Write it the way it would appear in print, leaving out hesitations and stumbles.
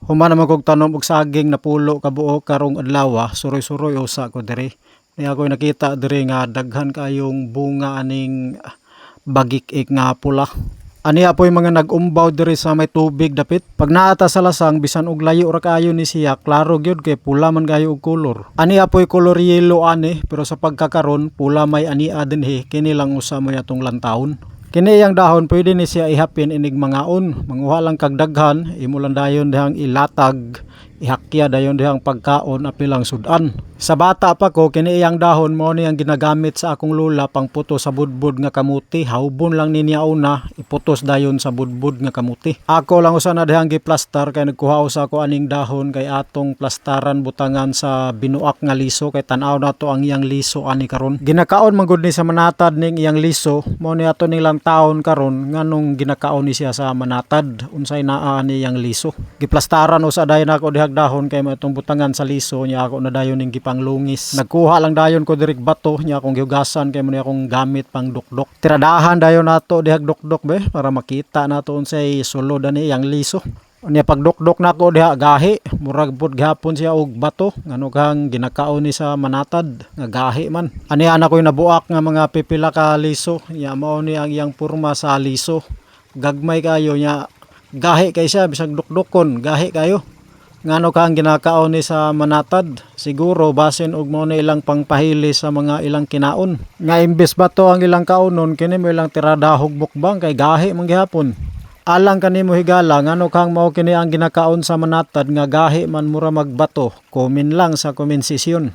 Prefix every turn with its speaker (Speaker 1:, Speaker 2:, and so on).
Speaker 1: Human naman kog tanom og saging na pulo ka buok karong adlaw, suroy-suroy usa ko diri. Ni ako nakita diri nga daghan kayong bunga aning bagik-ik nga pula. Ani apoy mga nag-umbaw diri sa may tubig dapit. Pag naata sa lasang bisan og layo ra kaayo ni siya, klaro gyud kay pula man kayo og kolor. Ani apoy kolor yellow ani, pero sa pagkakaron pula may ania dinhi, kini lang usa may atong lantawon. Kini iyang dahon pwede ni siya ihapin inig mangaon, manguha lang kag daghan, imo lang dayon dihang ilatag, ihakya dayon dihang pagkaon apilang sudan. Sa bata pa ko kini iyang dahon mo ni ang ginagamit sa akong lula pang puto sa budbud nga kamuti. Haubon lang ni niya una, iputos dayon sa budbud nga kamuti. Ako lang usa na dihang giplastar kay nagkuha usa ko aning dahon kay atong plastaran butangan sa binuak nga liso kay tan-aw nato ang iyang liso ani karon. Ginakaon man gud ni sa manatad ning iyang liso, mo ni ato nilang taon karon nganong ginakaon ni siya sa manatad unsay naa ni iyang liso. Giplastaran usa dayon ako dihang dahon kay matong butangan sa liso niya ako na dayon ning panglungis. Nagkuha lang dayon ko direk bato niya akong gihugasan kay mo ni akong gamit pang dukdok. Tiradahan dayon nato dihag dukdok be para makita nato unsay sulod ani yang liso. Unya pagdukdok nako diha gahi, murag pud gihapon siya og bato ngano kang ginakaon ni sa manatad nga gahi man. Ani ana koy nabuak nga mga pipila ka liso, nya mao ni ang iyang porma sa liso. Gagmay kayo nya gahi kay siya bisag dukdokon, gahi kayo. Ngano kang ginakaon ni sa manatad, siguro basin og mo na ilang pangpahili sa mga ilang kinaon. Nga imbes ba to ang ilang kaunon kini mo ilang tiradahog bukbang kay gahi man gihapon. Alang kanimo higala ngano kang mao kini ang ginakaon sa manatad nga gahi man mura magbato. Komen lang sa comment section.